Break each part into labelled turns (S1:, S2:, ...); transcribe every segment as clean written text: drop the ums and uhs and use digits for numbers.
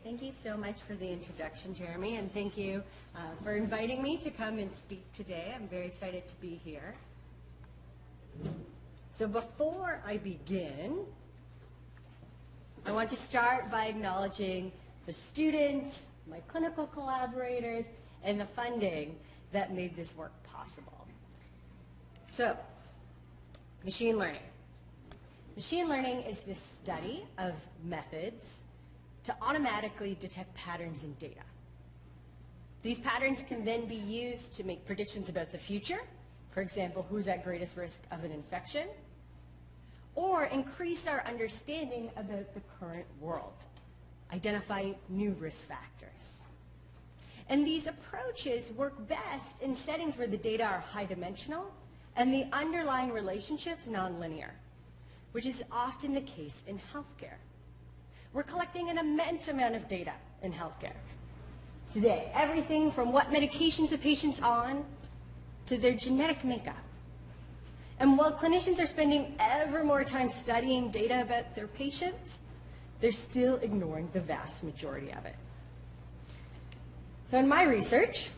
S1: Thank you so much for the introduction, Jeremy, and thank you for inviting me to come and speak today. I'm very excited to be here. So before I begin, I want to start by acknowledging the students, my clinical collaborators, and the funding that made this work possible. So, machine learning. Machine learning is the study of methods to automatically detect patterns in data. These patterns can then be used to make predictions about the future, for example, who's at greatest risk of an infection, or increase our understanding about the current world, identify new risk factors. And these approaches work best in settings where the data are high-dimensional and the underlying relationships nonlinear, which is often the case in healthcare. We're collecting an immense amount of data in healthcare today, everything from what medications a patient's on to their genetic makeup. And while clinicians are spending ever more time studying data about their patients, they're still ignoring the vast majority of it. So in my research,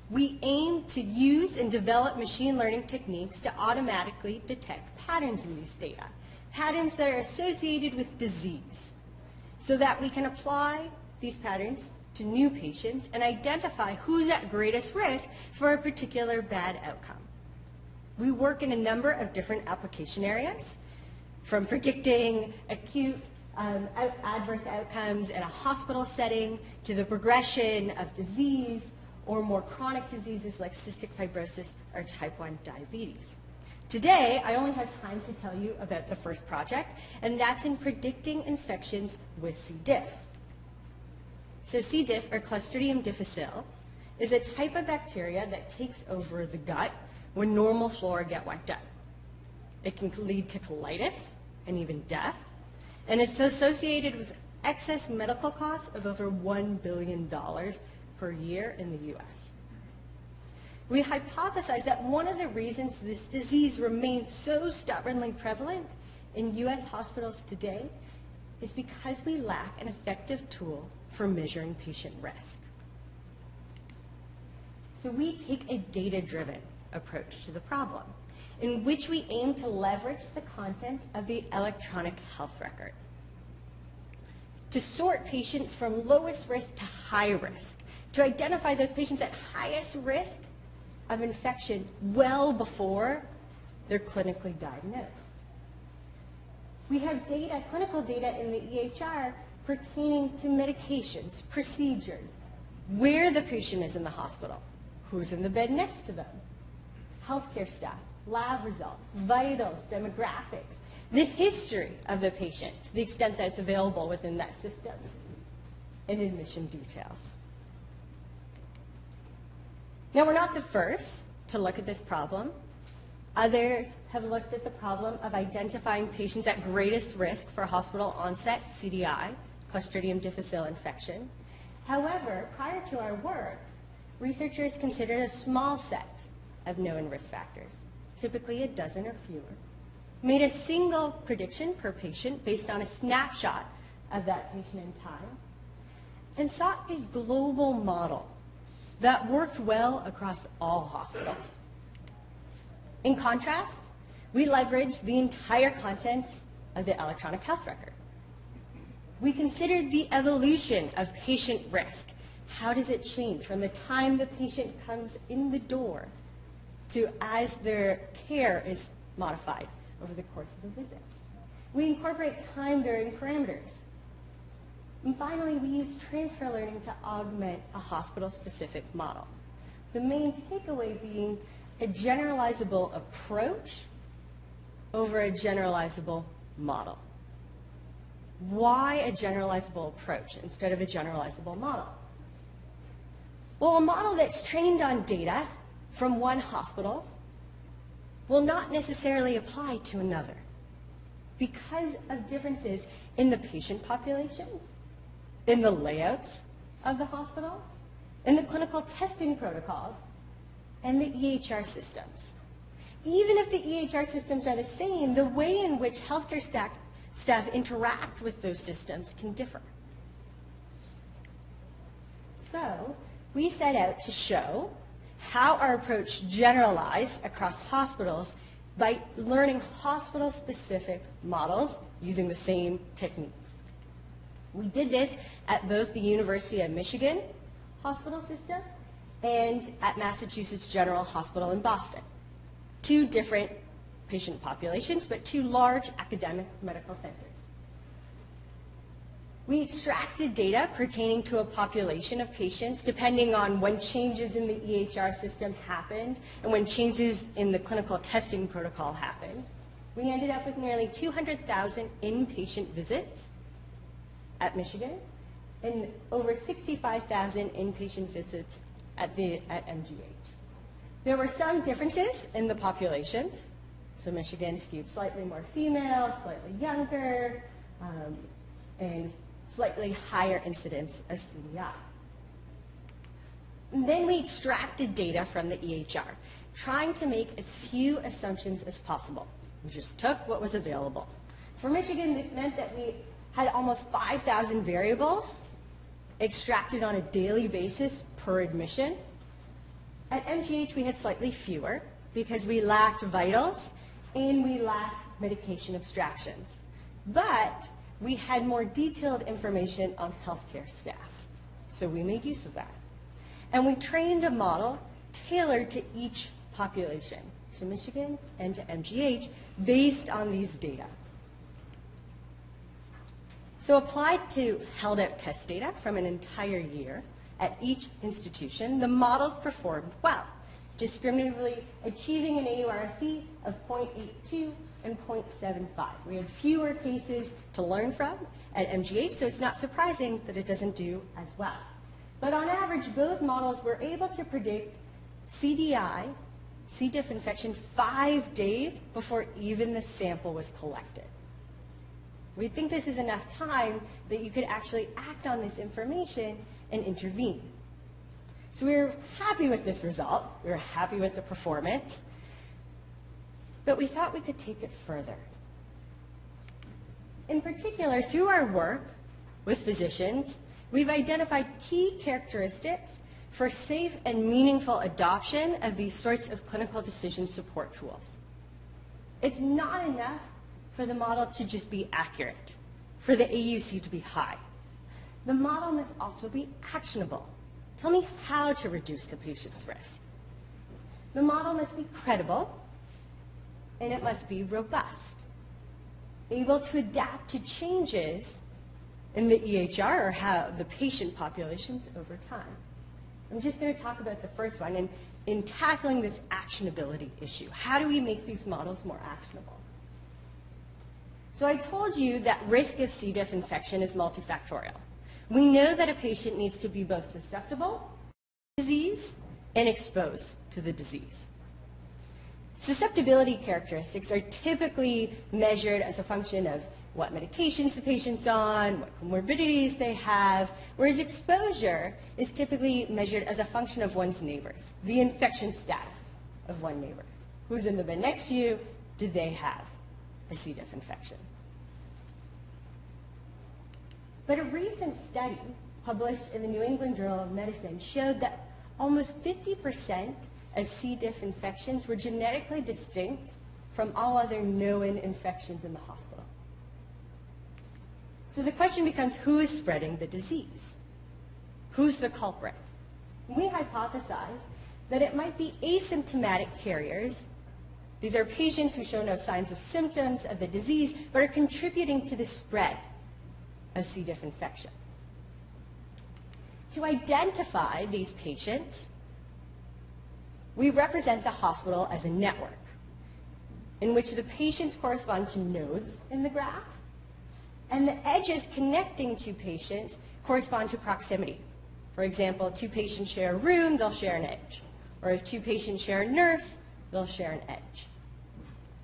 S1: we aim to use and develop machine learning techniques to automatically detect patterns in these data, patterns that are associated with disease, so that we can apply these patterns to new patients and identify who's at greatest risk for a particular bad outcome. We work in a number of different application areas, from predicting acute adverse outcomes in a hospital setting to the progression of disease or more chronic diseases like cystic fibrosis or type 1 diabetes. Today, I only have time to tell you about the first project, and that's in predicting infections with C. diff. So C. diff, or Clostridium difficile, is a type of bacteria that takes over the gut when normal flora get wiped out. It can lead to colitis and even death, and it's associated with excess medical costs of over $1 billion per year in the US. We hypothesize that one of the reasons this disease remains so stubbornly prevalent in US hospitals today is because we lack an effective tool for measuring patient risk. So we take a data-driven approach to the problem, in which we aim to leverage the contents of the electronic health record to sort patients from lowest risk to high risk, to identify those patients at highest risk of infection well before they're clinically diagnosed. We have data, clinical data in the EHR pertaining to medications, procedures, where the patient is in the hospital, who's in the bed next to them, healthcare staff, lab results, vitals, demographics, the history of the patient to the extent that it's available within that system, and admission details. Now, we're not the first to look at this problem. Others have looked at the problem of identifying patients at greatest risk for hospital onset CDI, Clostridium difficile infection. However, prior to our work, researchers considered a small set of known risk factors, typically a dozen or fewer, made a single prediction per patient based on a snapshot of that patient in time, and sought a global model that worked well across all hospitals. In contrast, we leveraged the entire contents of the electronic health record. We considered the evolution of patient risk. How does it change from the time the patient comes in the door to as their care is modified over the course of the visit? We incorporate time-varying parameters. And finally, we use transfer learning to augment a hospital-specific model. The main takeaway being a generalizable approach over a generalizable model. Why a generalizable approach instead of a generalizable model? Well, a model that's trained on data from one hospital will not necessarily apply to another because of differences in the patient populations, in the layouts of the hospitals, in the clinical testing protocols, and the EHR systems. Even if the EHR systems are the same, the way in which healthcare staff interact with those systems can differ. So we set out to show how our approach generalized across hospitals by learning hospital-specific models using the same techniques. We did this at both the University of Michigan hospital system and at Massachusetts General Hospital in Boston. Two different patient populations, but two large academic medical centers. We extracted data pertaining to a population of patients depending on when changes in the EHR system happened and when changes in the clinical testing protocol happened. We ended up with nearly 200,000 inpatient visits at Michigan and over 65,000 inpatient visits at MGH. There were some differences in the populations. So Michigan skewed slightly more female, slightly younger, and slightly higher incidence of CDI. And then we extracted data from the EHR, trying to make as few assumptions as possible. We just took what was available. For Michigan, this meant that we had almost 5,000 variables extracted on a daily basis per admission. At MGH, we had slightly fewer because we lacked vitals and we lacked medication abstractions. But we had more detailed information on healthcare staff, so we made use of that. And we trained a model tailored to each population, to Michigan and to MGH, based on these data. So applied to held-out test data from an entire year at each institution, the models performed well, discriminatively achieving an AURC of 0.82 and 0.75. We had fewer cases to learn from at MGH, so it's not surprising that it doesn't do as well. But on average, both models were able to predict CDI, C. diff infection, 5 days before even the sample was collected. We think this is enough time that you could actually act on this information and intervene. So we were happy with this result. We were happy with the performance. But we thought we could take it further. In particular, through our work with physicians, we've identified key characteristics for safe and meaningful adoption of these sorts of clinical decision support tools. It's not enough for the model to just be accurate, for the AUC to be high. The model must also be actionable. Tell me how to reduce the patient's risk. The model must be credible, and it must be robust, able to adapt to changes in the EHR or how the patient populations over time. I'm just going to talk about the first one and in tackling this actionability issue. How do we make these models more actionable? So I told you that risk of C. diff infection is multifactorial. We know that a patient needs to be both susceptible to disease and exposed to the disease. Susceptibility characteristics are typically measured as a function of what medications the patient's on, what comorbidities they have, whereas exposure is typically measured as a function of one's neighbors, the infection status of one's neighbors. Who's in the bed next to you? Did they have a C. diff infection? But a recent study published in the New England Journal of Medicine showed that almost 50% of C. diff infections were genetically distinct from all other known infections in the hospital. So the question becomes, who is spreading the disease? Who's the culprit? We hypothesize that it might be asymptomatic carriers. These are patients who show no signs of symptoms of the disease, but are contributing to the spread of C. diff infection. To identify these patients, we represent the hospital as a network in which the patients correspond to nodes in the graph, and the edges connecting two patients correspond to proximity. For example, two patients share a room, they'll share an edge. Or if two patients share a nurse, they'll share an edge.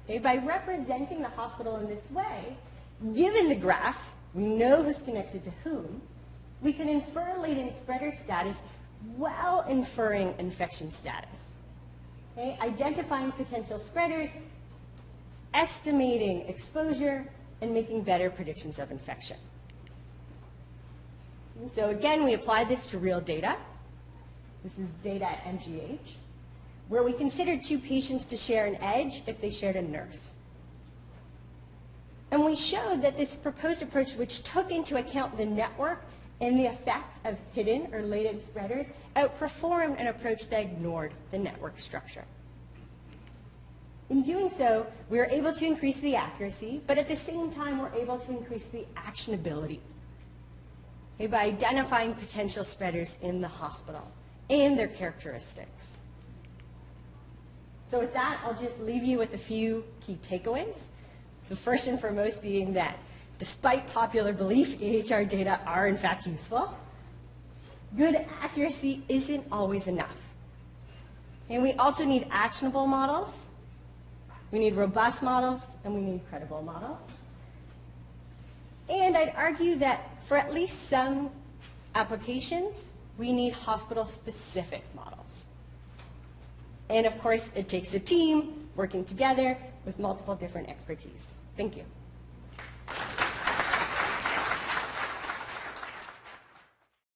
S1: Okay, by representing the hospital in this way, given the graph, we know who's connected to whom, we can infer latent spreader status while inferring infection status. Okay, identifying potential spreaders, estimating exposure, and making better predictions of infection. So again, we apply this to real data. This is data at MGH, where we considered two patients to share an edge if they shared a nurse. And we showed that this proposed approach, which took into account the network and the effect of hidden or latent spreaders, outperformed an approach that ignored the network structure. In doing so, we were able to increase the accuracy, but at the same time, we're able to increase the actionability by identifying potential spreaders in the hospital and their characteristics. So with that, I'll just leave you with a few key takeaways. The first and foremost being that despite popular belief, EHR data are in fact useful, good accuracy isn't always enough. And we also need actionable models, we need robust models, and we need credible models. And I'd argue that for at least some applications, we need hospital-specific models. And of course, it takes a team working together with multiple different expertise. Thank you.